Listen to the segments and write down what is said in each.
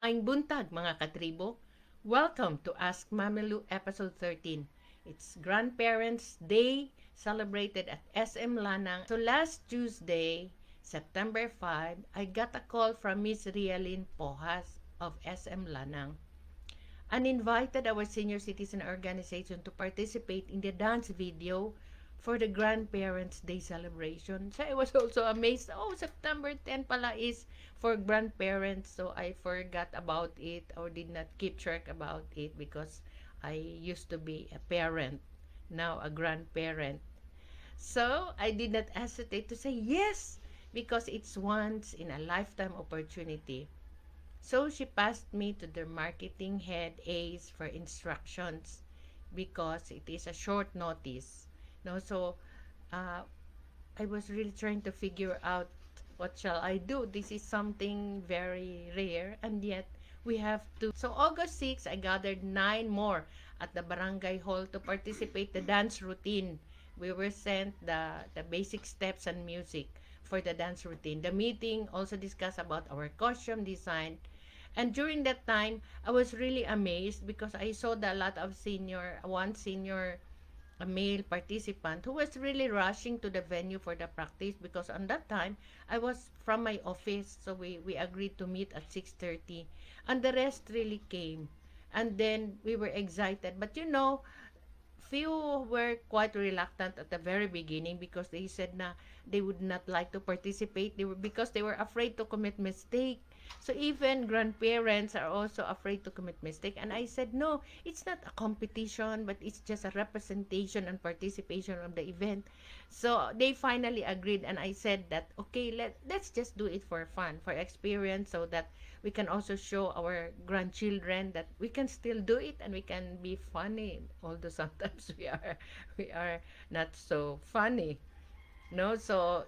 Maayong buntag mga katribo. Welcome to Ask Mami Lou episode 13. It's Grandparents' Day celebrated at SM Lanang. So last Tuesday, September 5, I got a call from Miss Rialyn Pohas of SM Lanang and invited our senior citizen organization to participate in the dance video for the Grandparents' Day celebration. So I was also amazed. Oh, September 10 pala is for grandparents. So I forgot about it or did not keep track about it because I used to be a parent, now a grandparent. So I did not hesitate to say yes because it's once in a lifetime opportunity. So she passed me to the marketing head Ace for instructions because it is a short notice. No, so uh, I was really trying to figure out what shall I do. This is something very rare and yet we have to. So August 6, I gathered 9 more at the Barangay Hall to participate the dance routine. We were sent the basic steps and music for the dance routine. The meeting also discussed about our costume design. And during that time, I was really amazed because I saw that a lot of one senior a male participant who was really rushing to the venue for the practice because on that time I was from my office, so we agreed to meet at 6:30 and the rest really came, and then we were excited, but few were quite reluctant at the very beginning because they said na they would not like to participate. Because they were afraid to commit mistake. So even grandparents are also afraid to commit mistake. And I said, no, it's not a competition, but it's just a representation and participation of the event. So they finally agreed, and I said that okay, let's just do it for fun, for experience, so that we can also show our grandchildren that we can still do it and we can be funny, although sometimes we are not so funny. No, so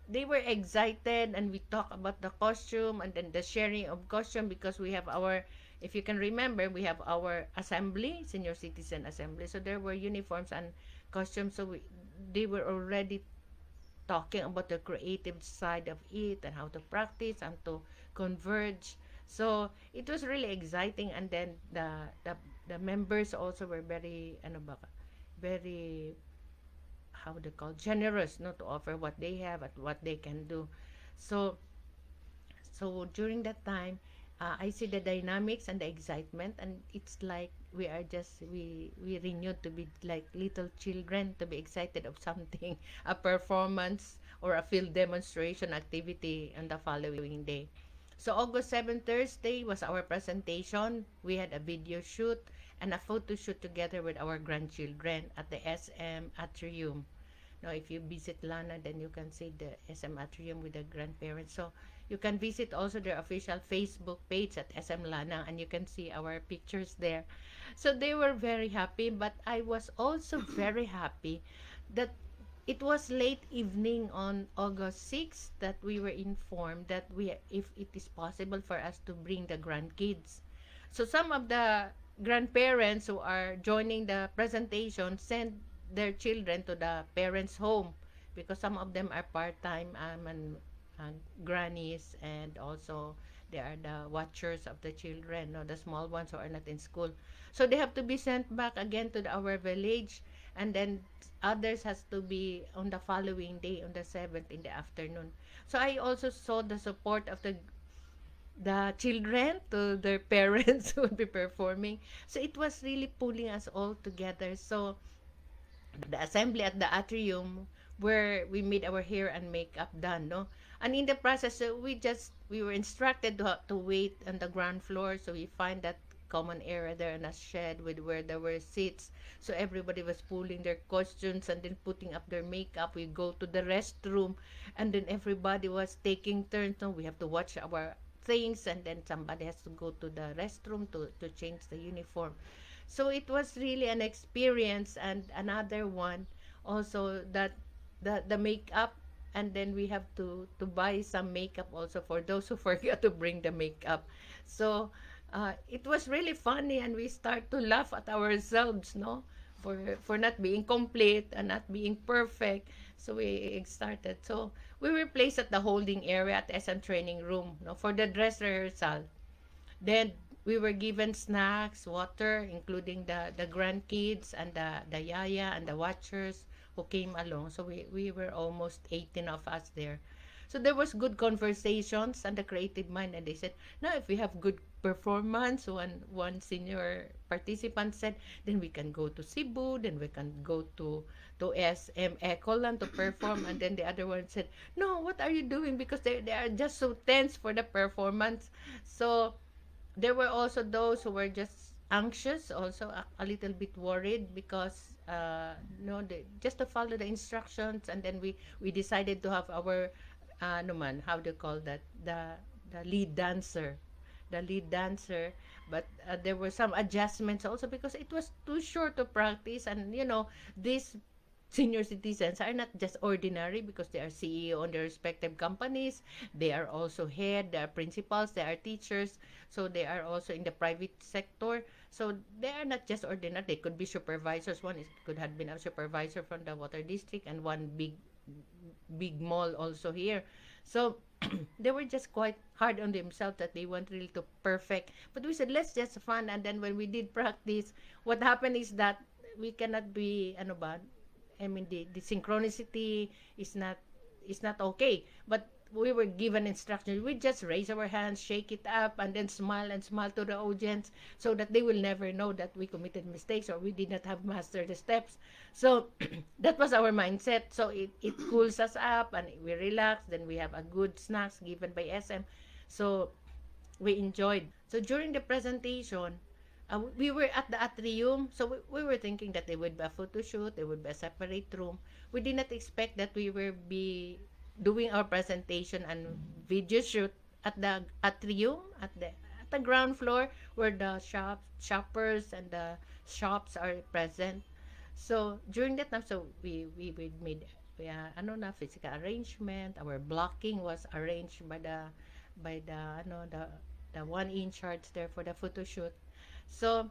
they were excited, and we talked about the costume and then the sharing of costume because we have our, if you can remember, we have our assembly, senior citizen assembly. So there were uniforms and costumes. So they were already talking about the creative side of it and how to practice and to converge. So it was really exciting, and then the members also were very very, how they call, generous, not to offer what they have and what they can do. So so during that time, I see the dynamics and the excitement, and it's like we renewed to be like little children, to be excited of something a performance or a field demonstration activity on the following day. So August 7, Thursday, was our presentation. We had a video shoot and a photo shoot together with our grandchildren at the SM Atrium. Now, if you visit Lana, then you can see the SM Atrium with the grandparents. So you can visit also their official Facebook page at SM Lanang, and you can see our pictures there. So they were very happy, but I was also very happy that it was late evening on August 6th that we were informed that if it is possible for us to bring the grandkids. So some of the grandparents who are joining the presentation send their children to the parents' home because some of them are part-time grannies, and also they are the watchers of the children, no, the small ones who are not in school. So they have to be sent back again to our village, and then others has to be on the following day on the 7th in the afternoon. So I also saw the support of the children to their parents who would be performing. So it was really pulling us all together. So the assembly at the atrium where we made our hair and makeup done, no, and in the process, we were instructed to wait on the ground floor. So we find that common area there in a shed with where there were seats, so everybody was pulling their costumes and then putting up their makeup. We go to the restroom, and then everybody was taking turns. No, we have to watch our things, and then somebody has to go to the restroom to change the uniform. So it was really an experience. And another one also, that the makeup, and then we have to buy some makeup also for those who forget to bring the makeup. So it was really funny, and we start to laugh at ourselves, no, for not being complete and not being perfect. So we started. So we were placed at the holding area at SM training room, no, for the dress rehearsal. Then we were given snacks, water, including the grandkids and the yaya and the watchers who came along. So we were almost 18 of us there. So there was good conversations and the creative mind, and they said, now if we have good performance, one senior participant said, then we can go to Cebu, then we can go to SM Ecoland to perform, and then the other one said, no, what are you doing? Because they are just so tense for the performance. So there were also those who were just anxious, also a little bit worried because no, just to follow the instructions, and then we decided to have our no man, how do you call that, the lead dancer, the lead dancer. But there were some adjustments also because it was too short to practice, and these senior citizens are not just ordinary because they are CEO on their respective companies. They are also head, they are principals, they are teachers. So they are also in the private sector. So they are not just ordinary. They could be supervisors. One is, could have been a supervisor from the water district, and one big mall also here. So they were just quite hard on themselves that they want really to perfect. But we said, let's just fun. And then when we did practice, what happened is that we cannot be, ano ba, I mean, the synchronicity is not okay. But we were given instructions. We just raise our hands, shake it up, and then smile and smile to the audience so that they will never know that we committed mistakes or we did not have mastered the steps. So that was our mindset. So it cools us up and we relax. Then we have a good snacks given by SM. So we enjoyed. So during the presentation, we were at the atrium, so we were thinking that there would be a photo shoot, there would be a separate room. We did not expect that we will be doing our presentation and video shoot at the atrium, at the ground floor where the shoppers and the shops are present. So during that time, so we made ano na physical arrangement. Our blocking was arranged by the the one in charge there for the photo shoot. So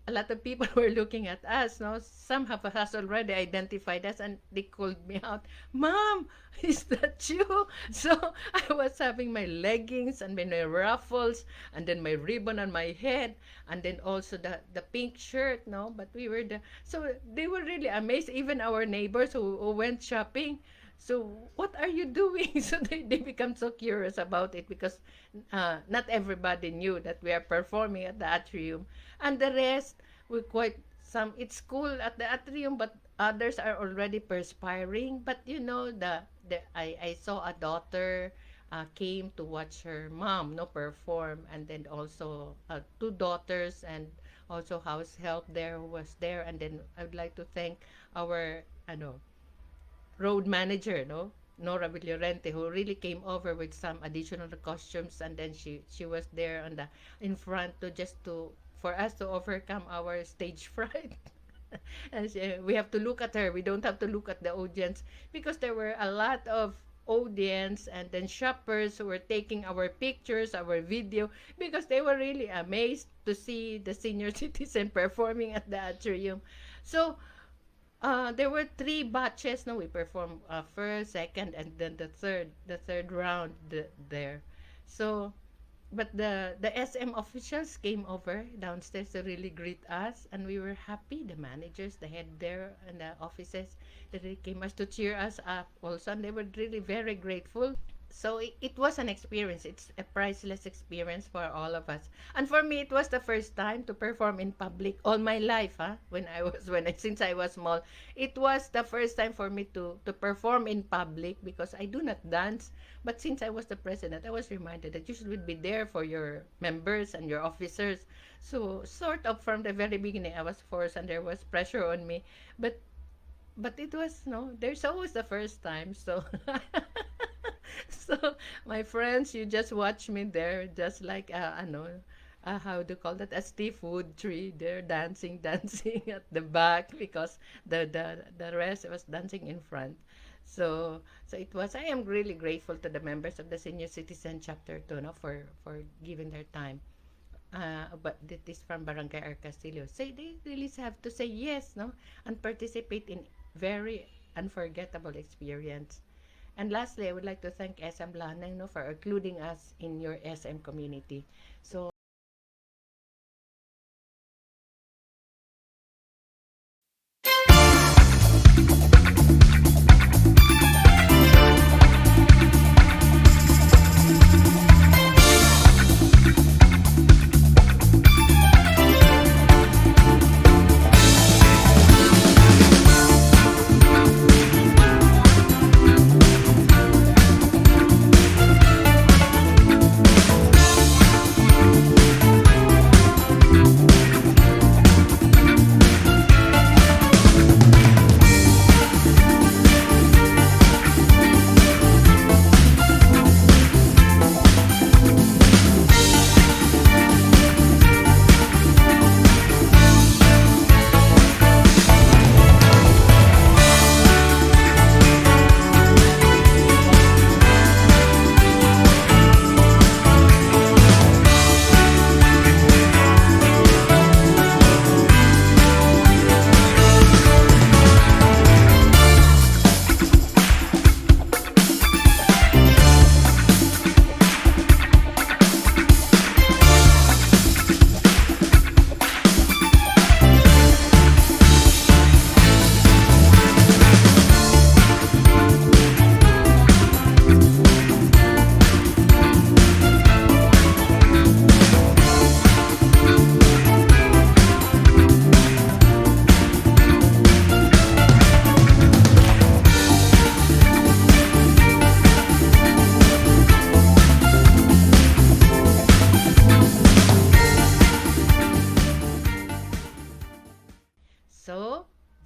a lot of people were looking at us. No, some have has already identified us, and they called me out, "Mom, is that you?" So I was having my leggings and my ruffles, and then my ribbon on my head, and then also the pink shirt. No, but we were so they were really amazed. Even our neighbors who went shopping. So what are you doing? So they become so curious about it because not everybody knew that we are performing at the atrium, and the rest we quite some. It's cool at the atrium, but others are already perspiring. But I saw a daughter came to watch her mom no perform, and then also two daughters and also house help there who was there. And then I would like to thank our road manager, no, Nora Villorente, who really came over with some additional costumes, and then she was there on the in front to just to for us to overcome our stage fright. And we have to look at her. We don't have to look at the audience because there were a lot of audience and then shoppers who were taking our pictures, our video, because they were really amazed to see the senior citizen performing at the atrium. So there were three batches. No, we performed first, second, and then the third round there. So, but the SM officials came over downstairs to really greet us, and we were happy. The managers, the head there, and the offices, they came us to cheer us up also, and they were really very grateful. So it was an experience. It's a priceless experience for all of us. And for me, it was the first time to perform in public all my life. Huh? Since I was small, it was the first time for me to perform in public because I do not dance. But since I was the president, I was reminded that you should be there for your members and your officers. So sort of from the very beginning, I was forced and there was pressure on me. But it was no. There's always the first time. So. So my friends, you just watch me there, just like how do you call that, a seafood tree. They're dancing, dancing at the back because the rest was dancing in front. So it was. I am really grateful to the members of the Senior Citizen Chapter 2, no, for giving their time. But this from Barangay Castillo. Say they really have to say yes, no, and participate in very unforgettable experience. And lastly, I would like to thank SM Lanang, no, for including us in your SM community. So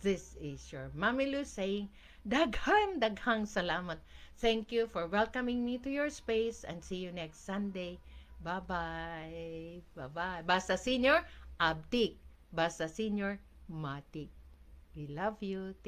This is your Mami Lu saying, daghang salamat. Thank you for welcoming me to your space and see you next Sunday. Bye-bye. Bye-bye. Basta Senior, abtik. Basta Senior, matik. We love you.